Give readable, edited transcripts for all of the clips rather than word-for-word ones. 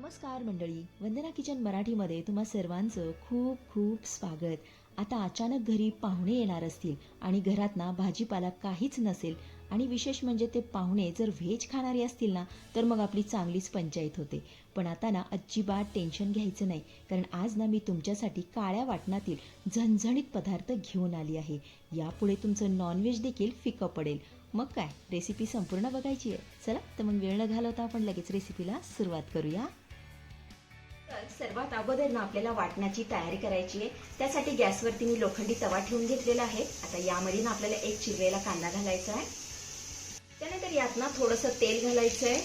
नमस्कार मंडळी, वंदना किचन मराठीमध्ये तुम्हा सर्वांचं खूप खूप स्वागत. आता अचानक घरी पाहुणे येणार असतील आणि घरात ना भाजीपाला काहीच नसेल आणि विशेष म्हणजे ते पाहुणे जर व्हेज खाणारे असतील ना तर मग आपली चांगलीच पंचायत होते. पण आता ना अजिबात टेन्शन घ्यायचं नाही, कारण आज ना मी तुमच्यासाठी काळ्या वाटणातील झणझणीत पदार्थ घेऊन आली आहे. यापुढे तुमचं नॉनव्हेज देखील फिकं पडेल. मग काय, रेसिपी संपूर्ण बघायची आहे. चला तर मग वेळ न घालवता आपण लगेच रेसिपीला सुरुवात करूया. तर सर्वात अगोदर ना आपल्याला वाटणाची तयारी करायची आहे. त्यासाठी गॅसवरती मी लोखंडी तवा ठेवून घेतलेला आहे. आता यामध्ये ना आपल्याला एक चिरलेला कांदा घालायचा आहे. त्यानंतर यात ना थोडंसं तेल घालायचं आहे.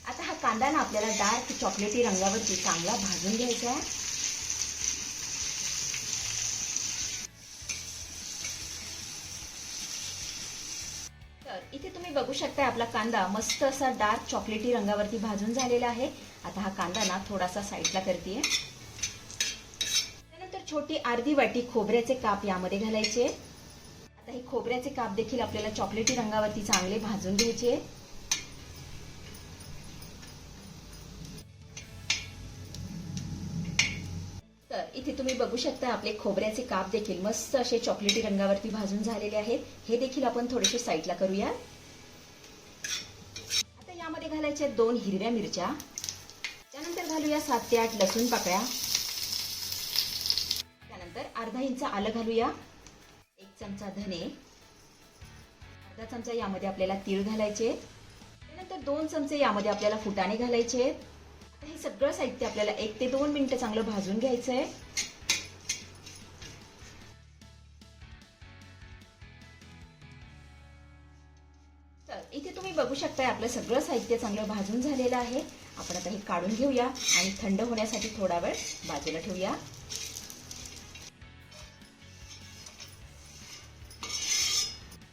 आता हा कांदा ना आपल्याला डार्क चॉकलेटी रंगावरती चांगला भाजून घ्यायचा आहे. तर इथे तुम्ही बघू शकता आपला कांदा मस्त असा डार्क चॉकलेटी रंगावरती भाजून झालेला आहे. आता हा कांदा ना थोडासा साईडला करते. त्यानंतर छोटी अर्धी वाटी खोबऱ्याचे काप यामध्ये घालायचे. आता हे खोबऱ्याचे काप देखील आपल्याला चॉकलेटी रंगावरती चांगले भाजून घ्यायचे. तर इथे तुम्ही बघू शकता आपले खोबऱ्याचे काप देखील मस्त असे चॉकलेटी रंगावरती भाजून झालेले आहेत. हे देखील आपण थोडेसे साईडला करूया. आता यामध्ये घालायच्या 2 हिरव्या मिरच्या. त्यानंतर घालूया 7 ते 8 लसूण पाकळ्या. त्यानंतर अर्धा इंच आलं घालूया. 1 चमचा धने. अर्धा चमचा यामध्ये आपल्याला तीळ घालायचे. त्यानंतर 2 चमचे यामध्ये आपल्याला फुटाणे घालायचे. हे सगळं साहित्य आपल्याला 1 ते 2 मिनिटं चांगलं भाजून घ्यायचंय. तर इथे तुम्ही बघू शकताय आपलं सगळं साहित्य चांगलं भाजून झालेलं आहे. आपण आता हे काढून घेऊया आणि थंड होण्यासाठी थोडा वेळ बाजूला ठेवूया.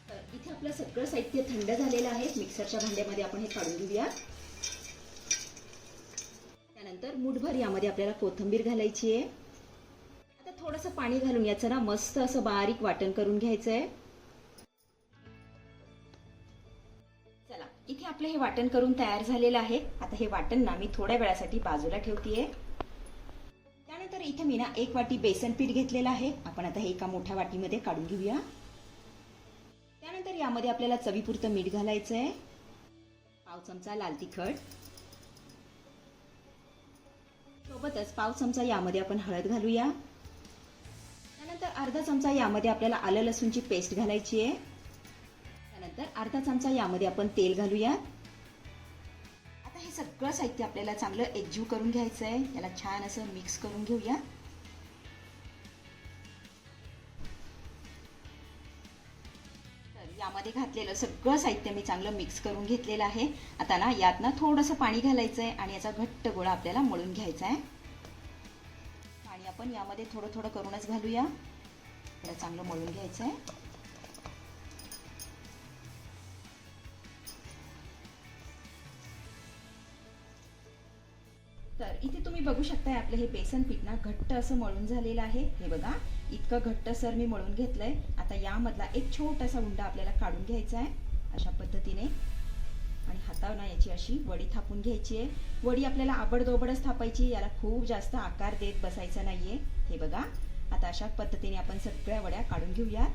तर इथे आपलं सगळं साहित्य थंड झालेलं आहे. मिक्सरच्या भांड्यामध्ये आपण हे काढून घेऊया. त्यानंतर मुठभर यामध्ये आपल्याला कोथिंबीर घालायची आहे. आता थोडंसं पाणी घालून याचं ना मस्त असं बारीक वाटण करून घ्यायचंय. चला, इथे आपलं हे वाटण करून तयार झालेलं आहे. आता हे वाटण ना मी थोड्या वेळासाठी बाजूला ठेवतेय. त्यानंतर इथे मी ना 1 वाटी बेसन पीठ घेतलेलं आहे. आपण आता हे एका मोठ्या वाटीमध्ये काढून घेऊया. त्यानंतर यामध्ये आपल्याला चवीपुरतं मीठ घालायचंय. पाव चमचा लाल तिखट. सोबतच पाव चमचा यामध्ये आपण हळद घालूया. त्यानंतर अर्धा चमचा यामध्ये आपल्याला आलं लसूणची पेस्ट घालायची आहे. त्यानंतर अर्धा चमचा यामध्ये आपण तेल घालूया. आता हे सगळं साहित्य आपल्याला चांगलं एकजीव करून घ्यायचं आहे. याला छान असं मिक्स करून घेऊया. तर यामध्ये घातलेलं सगळं साहित्य मी चांगलं मिक्स करून घेतलेलं आहे. आता ना यात ना थोडंसं पाणी घालायचं आहे आणि याचा घट्ट गोळा आपल्याला मळून घ्यायचा आहे. पाणी आपण यामध्ये थोडं थोडं करूनच घालूया. त्याला चांगलं मळून घ्यायचं आहे. तर इथे तुम्ही बघू शकताय आपलं हे बेसन पीठ ना घट्ट असं मळून झालेलं आहे. हे बघा, इतकं घट्ट सर मी मळून घेतलंय. आता यामधला एक छोटासा उंडा आपल्याला काढून घ्यायचा आहे अशा पद्धतीने आणि हातावर याची अशी वडी थापून घ्यायची आहे. वडी आपल्याला आबडधोबडच थापायची, याला खूप जास्त आकार देत बसायचा नाहीये. हे बघा, आता अशा पद्धतीने आपण सगळ्या वड्या काढून घेऊया.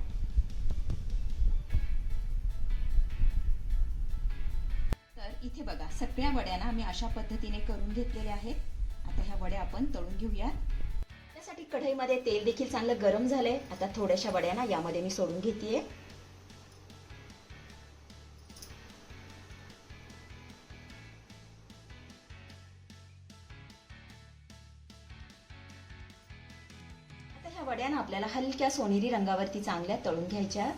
तर इथे बघा, सगळ्या वड्या ना मी अशा पद्धतीने करून घेतलेल्या आहेत. आता ह्या वड्या आपण तळून घेऊया. त्यासाठी कढईमध्ये तेल देखील चांगलं गरम झालंय. आता थोड्याशा वड्या ना यामध्ये मी सोडून घेतेय. आता ह्या वड्या ना आपल्याला हलक्या सोनेरी रंगावरती चांगल्या तळून घ्यायच्या.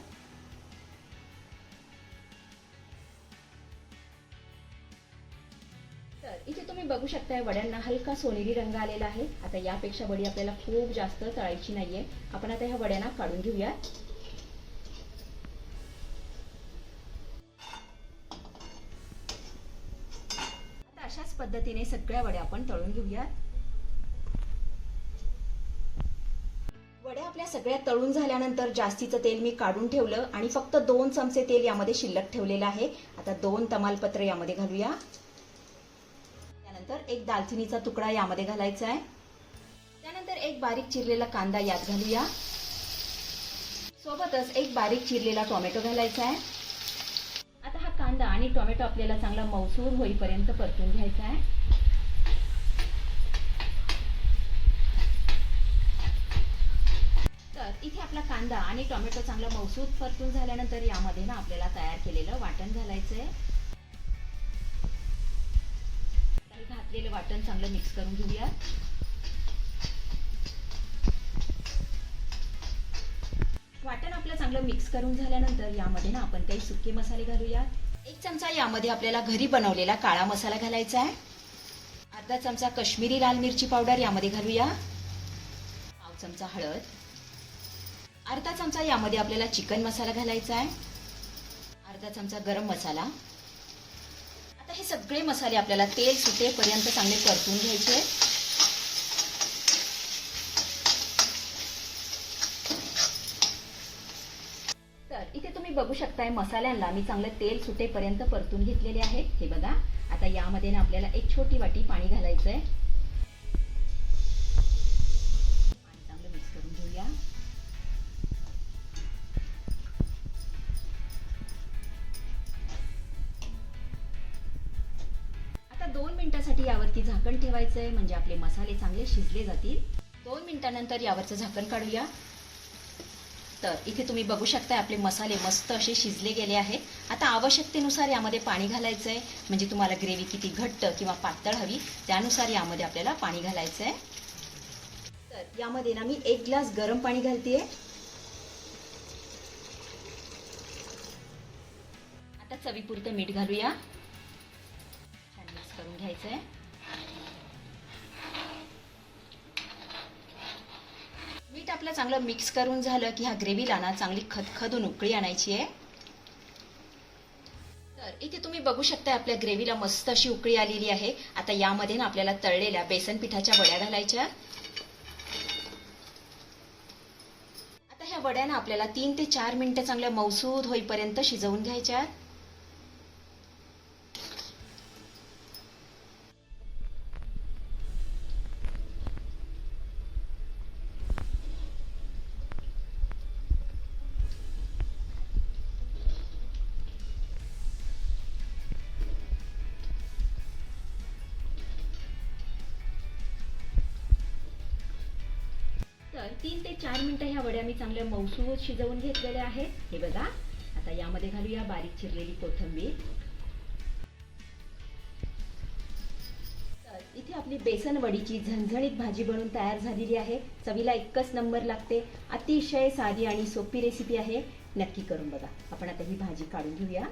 तर इथे तुम्ही बघू शकताय वड्यांना हलका सोनेरी रंग आलेला आहे. आता यापेक्षा वडी आपल्याला खूप जास्त तळायची नाहीये. आपण आता ह्या वड्यांना काढून घेऊया. आता अशाच पद्धतीने सगळ्या वड्या आपण तळून घेऊया. वड्या आपल्या सगळ्या तळून झाल्यानंतर जास्तीचं तेल मी काढून ठेवलं आणि फक्त 2 चमचे तेल यामध्ये शिल्लक ठेवलेलं आहे. आता 2 तमालपत्र यामध्ये घालूया. त्यानंतर एक दालचिनीचा तुकडा यामध्ये घालायचा आहे. त्यानंतर एक बारीक चिरलेला कांदा यात घालूया. सोबतच एक बारीक चिरलेला टोमॅटो घालायचा आहे. आता हा कांदा आणि टोमॅटो आपल्याला चांगला मऊसूर होईपर्यंत परतून घ्यायचा आहे. तर इथे आपला कांदा आणि टोमॅटो चांगला मऊसूर परतून झाल्यानंतर यामध्ये ना आपल्याला तयार केलेलं वाटण घालायचंय. घातलेलं वाटण चांगलं मिक्स करून घेऊया. वाटण आपलं चांगलं मिक्स करून झाल्यानंतर यामध्ये ना आपण काही सुके मसाले घालूया. 1 चमचा यामध्ये आपल्याला घरी बनवलेला काळा मसाला घालायचा आहे. अर्धा चमचा काश्मीरी लाल मिरची पावडर यामध्ये घालूया. पाव चमचा हळद. अर्धा चमचा यामध्ये आपल्याला चिकन मसाला घालायचा आहे. अर्धा चमचा गरम मसाला. आता हे सगळे मसाले आपल्याला तेल सुटेपर्यंत चांगले परतून घ्यायचे. तर इथे तुम्ही बघू शकताय मसाल्यांना मी चांगलं तेल सुटेपर्यंत परतून घेतलेले आहे. हे बघा. आता यामध्ये ना आपल्याला एक छोटी वाटी पाणी घालायचंय. पाणी चांगलं मिक्स करून घेऊया. आता 2 मिनिटांसाठी यावरती झाकण ठेवायचंय म्हणजे आपले मसाले चांगले शिजले जातील. 2 मिनिटांनंतर यावरचं झाकण काढूया. तर इथे तुम्ही बघू शकता आपले मसाले मस्त असे शिजले गेले आहेत. आता आवश्यकतेनुसार यामध्ये पाणी घालायचंय म्हणजे तुम्हाला ग्रेव्ही किती घट्ट किंवा पातळ हवी त्यानुसार यामध्ये आपल्याला पाणी घालायचंय. तर यामध्ये ना मी 1 ग्लास गरम पाणी घालतेय. आता चवीपुरतं मीठ घालूया. छान मिक्स करून घ्यायचंय. मीठ आपलं चांगलं मिक्स करून झालं की ह्या ग्रेव्हीला ना चांगली खदखदून उकळी आणायची आहे. तर इथे तुम्ही बघू शकता आपल्या ग्रेव्हीला मस्त अशी उकळी आलेली आहे. आता यामध्ये ना आपल्याला तळलेल्या बेसन पिठाच्या वड्या घालायच्या. आता ह्या वड्या ना आपल्याला 3 ते 4 मिनिटं चांगल्या मऊसूद होईपर्यंत शिजवून घ्यायच्या. तर 3 ते 4 मिनिटं ह्या वड्या मी चांगल्या मऊसूद शिजवून घेतलेल्या आहेत. हे बघा. आता यामध्ये घालूया बारीक चिरलेली कोथिंबीर. तर इथे आपली बेसन वडीची झणझणीत भाजी बनून तयार झालेली आहे. चवीला एकच नंबर लागते. अतिशय साधी आणि सोपी रेसिपी आहे. नक्की करून बघा. आपण आता ही भाजी काढून घेऊया.